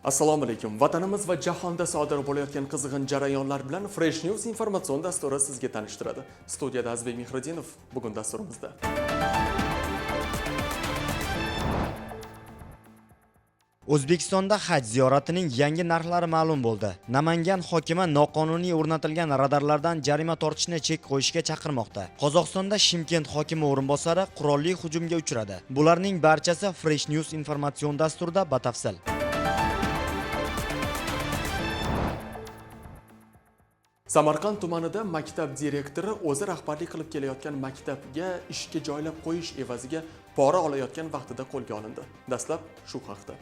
Assalomu alaykum. Vatanimiz va jahonda sodir bo'layotgan qizg'in jarayonlar bilan Fresh News informatsion dasturi sizga tanishtiradi. Studiyada Azbek Mehriddinov bugun dasturimizda. O'zbekistonda haj ziyoratining yangi narxlari ma'lum bo'ldi. Namangan hokimi noqonuniy o'rnatilgan radarlardan jarima tortishni chek qo'yishga chaqirmoqda. Qozog'istonda Shimkent hokimi o'rinbosari qurolli hujumga uchradi. Bularning barchasi Fresh News informatsion dasturida batafsil. Samarqand tumanida maktab direktori o'zi rahbarlik qilib kelayotgan maktabga ishga joylab qo'yish evaziga pora olayotgan vaqtida qo'lga olindi. Dastlab shu haqda.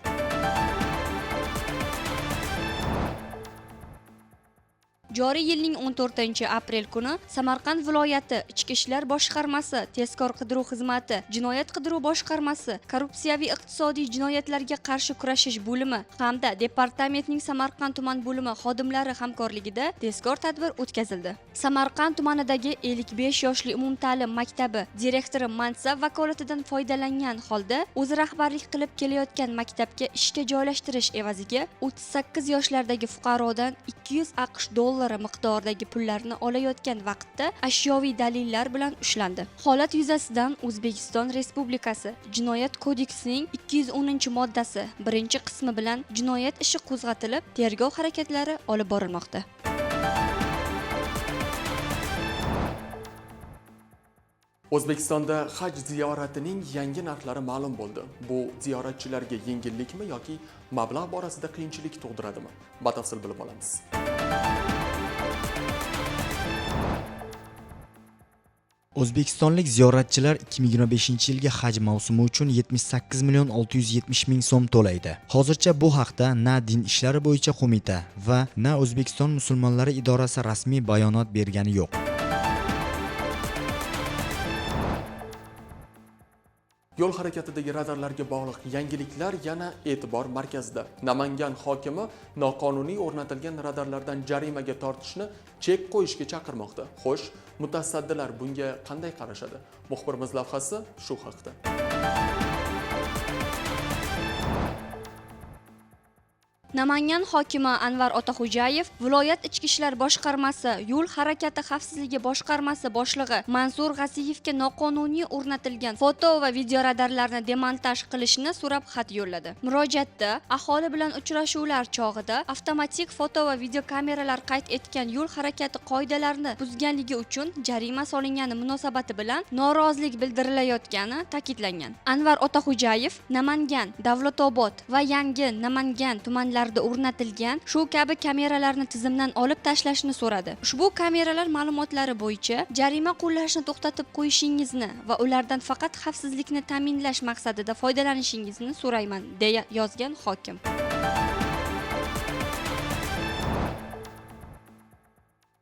Joriy yilning 14-aprel kuni Samarqand viloyati Ichki ishlar boshqarmasi, Tezkor qidiruv xizmati, Jinoyat qidiruv boshqarmasi, Korrupsiyaviy iqtisodiy jinoyatlarga qarshi kurashish bo'limi hamda departamentning Samarqand tuman bo'limi xodimlari hamkorligida tezkor tadbir o'tkazildi. Samarqand tumanidagi 55 yoshli umumta'lim maktabi direktori mansab vakolatidan foydalangan holda o'zi rahbarlik qilib kelayotgan maktabga ishga joylashtirish evaziga 38 yoshlardagi fuqarodan 200 AQSh dollari miqdoridagi pullarni olayotgan vaqtda ashyoviy dalillar bilan ushlandi. Holat yuzasidan O'zbekiston Respublikasi Jinoyat kodeksining 210-moddasi 1-qismi bilan jinoyat ishi qo'zg'atilib, tergov harakatlari olib borilmoqda. O'zbekistonda haj ziyoratining yangi narxlari ma'lum bo'ldi. Bu ziyoratchilarga yengillikmi yoki mablag' borasida qiyinchilik tug'diradimi? Batafsil bilib olamiz. O'zbekistonlik ziyoratchilar 2025-yilgi haj mavsumi uchun 78 million 670 ming so'm to'laydi. Hozircha bu haqda na din ishlari bo'yicha qo'mita va na O'zbekiston musulmonlari idorasi rasmiy bayonot bergani yo'q. Yo'l harakatidagi radarlarga bog'liq yangiliklar yana e'tibor markazida. Namangan hokimi noqonuniy o'rnatilgan radarlardan jarimaga tortishni chek qo'yishga chaqirmoqda. Xo'sh, mutasaddilar bunga qanday qarashadi? Muxbirimiz lavhasi shu haqda. Namangan hokimi Anvar Otaxo'jayev viloyat ichki ishlar boshqarmasi yo'l harakati xavfsizligi boshqarmasi boshlig'i Mansur G'asiyevga noqonuniy o'rnatilgan foto va video radarlarni demontaj qilishni so'rab xat yo'lladi. Murojaatda aholi bilan uchrashuvlar chog'ida avtomatik foto va video kameralar qayd etgan yo'l harakati qoidalarini buzganligi uchun jarima solingani munosabati bilan norozilik bildirilayotgani ta'kidlangan. Anvar Otaxo'jayev Namangan, Davlatobod va Yangi Namangan tumanlarida o'rnatilgan shu kabi kameralarni tizimdan olib tashlashni so'radi. Ushbu kameralar ma'lumotlari bo'yicha jarima qo'llashni to'xtatib qo'yishingizni va ulardan faqat xavfsizlikni ta'minlash maqsadida foydalanishingizni so'rayman, deya yozgan hokim.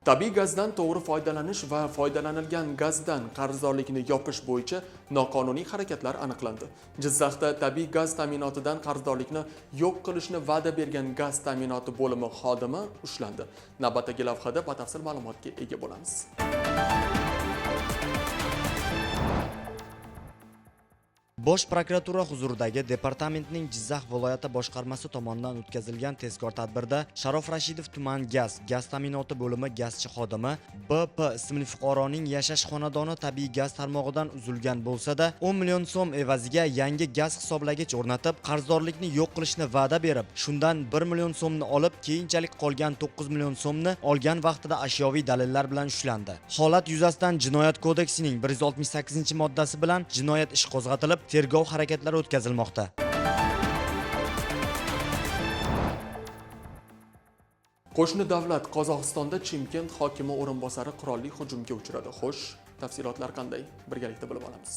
Tabiiy gazdan to'g'ri foydalanish va foydalanilgan gazdan qarzdorlikni yopish bo'yicha noqonuniy harakatlar aniqlandi. Jizzaxda tabiiy gaz ta'minotidan qarzdorlikni yo'q qilishni va'da bergan gaz ta'minoti bo'limi xodimi ushlandi. Navbatdagi lavhada batafsil ma'lumotga ega bo'lamiz. Bosh prokuratura huzuridagi departamentning Jizzax viloyati boshqarmasi tomonidan o'tkazilgan tezkor tadbirda Sharof Rashidov tuman gaz ta'minoti bo'limi gazchi xodimi BP ismli fuqaroning yashash xonadoni tabiiy gaz tarmog'idan uzilgan bo'lsa-da, 10 million so'm evaziga yangi gaz hisoblagich o'rnatib, qarzdorlikni yo'q qilishni va'da berib, shundan 1 million so'mni olib, keyinchalik qolgan 9 million so'mni olgan vaqtida ashyoviy dalillar bilan ushlandi. Holat yuzasidan Jinoyat kodeksining 168-moddasi bilan jinoyat ishi qo'zg'atilib, tergov harakatlari o'tkazilmoqda. Qo'shni davlat Qozog'istonda Shimkent hokimi o'rinbosari qurolli hujumga uchradi. Xo'sh, tafsilotlar qanday? Birgalikda bilib olamiz.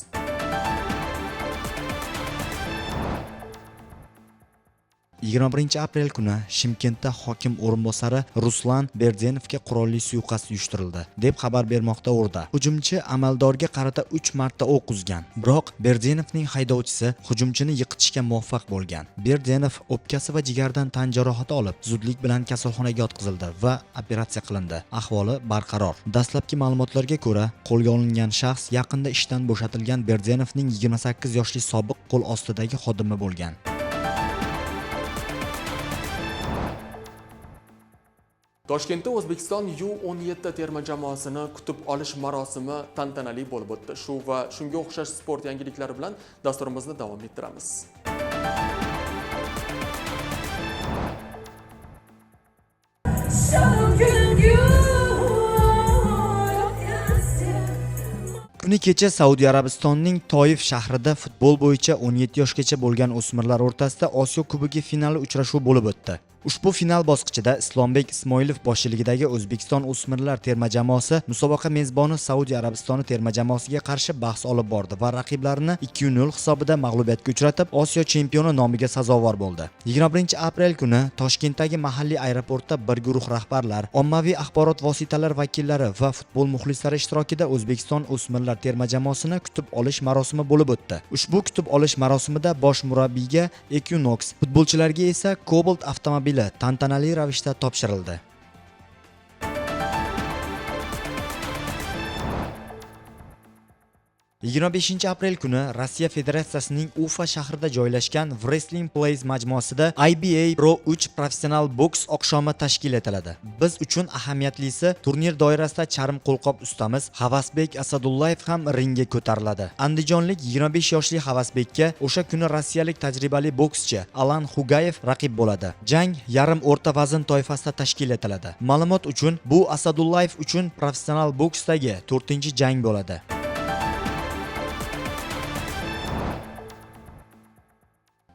21 aprel kuni Shimkentda hokim o'rinbosari Ruslan Berdenovga qurolli suiqasd uyushtirildi, deb xabar bermoqda O'rda. Hujumchi amaldorga qarata 3 marta o'q uzgan. Biroq Berdenovning haydovchisi hujumchini yiqitishga muvaffaq bo'lgan. Berdenov o'pkasi va jigardan tan jarohati olib, zudlik bilan kasalxonaga yotqizildi va operatsiya qilindi. Ahvoli barqaror. Dastlabki ma'lumotlarga ko'ra, qo'lga olingan shaxs yaqinda ishdan bo'shatilgan Berdenovning 28 yoshli sobiq qo'l ostidagi xodimi bo'lgan. Toshkentda O'zbekiston U17 terma jamoasini kutib olish marosimi tantanali bo'lib o'tdi. Shu va shunga o'xshash sport yangiliklari bilan dasturimizni davom ettiramiz. Kuni kecha Saudiya Arabistonining Toif shahrida futbol bo'yicha 17 yoshgacha bo'lgan o'smirlar o'rtasida Osiyo Kubogi finali uchrashuvi bo'lib o'tdi. Ushbu final bosqichida Islombek Ismoilov boshchiligidagi O'zbekiston o'smirlar terma jamoasi musobaqa mezboni Saudiya Arabistoni terma jamoasiga qarshi bahs olib bordi va raqiblarini 2-0 hisobida mag'lubiyatga uchratib, Osiyo chempioni nomiga sazovor bo'ldi. 21-aprel kuni Toshkentdagi mahalliy aeroportda bir guruh rahbarlar, ommaviy axborot vositalari vakillari va futbol muxlislari ishtirokida O'zbekiston o'smirlar terma jamoasini kutib olish marosimi bo'lib o'tdi. Ushbu kutib olish marosimida bosh murabbiyga Equinox, futbolchilarga esa Cobalt avtomobili tantanali ravishda topshirildi. 25-aprel kuni Rossiya Federatsiyasining Ufa shahrida joylashgan Wrestling Place majmuasida IBA Pro 3 professional boks oqshomi tashkil etiladi. Biz uchun ahamiyatlisi turnir doirasida charm qo'lqop ustamiz Havasbek Asadullayev ham ringga ko'tariladi. Andijonlik 25 yoshli Havasbekka o'sha kuni rossiyalik tajribali bokschi Alan Hugayev raqib bo'ladi. Jang yarim o'rta vazn toifasida tashkil etiladi. Ma'lumot uchun, bu Asadullayev uchun professional boksdagi 4-jang bo'ladi.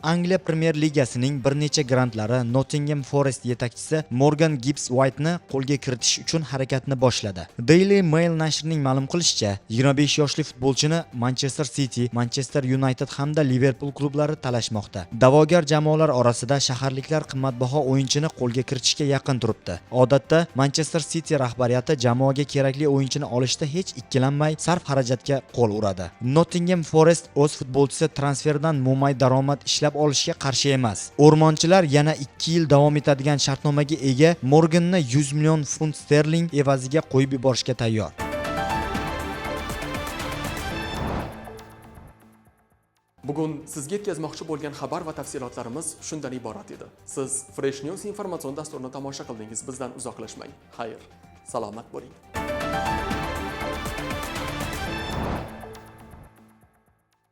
Angliya Premier Ligasining bir necha grandlari Nottingham Forest yetakchisi Morgan Gibbs White'ni qo'lga kiritish uchun harakatni boshladi. Daily Mail nashrining ma'lum qilishicha, 25 yoshli futbolchini Manchester City, Manchester United hamda Liverpool klublari talashmoqda. Da'vogar jamoalar orasida shaharliklar qimmatbaho o'yinchini qo'lga kiritishga yaqin turibdi. Odatda Manchester City rahbariyati jamoaga kerakli o'yinchini olishda hech ikkilanmay sarf xarajatga qo'l uradi. Nottingham Forest o'z futbolchisi transferdan mo'may daromad ishlab olishga qarshi emas. O'rmonchilar yana 2 yil davom etadigan shartnomaga ega Morganni 100 million funt sterling evaziga qo'yib yuborishga tayyor. Bugun sizga yetkazmoqchi bo'lgan xabar va tafsilotlarimiz shundan iborat edi. Siz Fresh News informatsion dasturini tomosha qildingiz. Bizdan uzoqlashmang. Xayr, salomat bo'ling.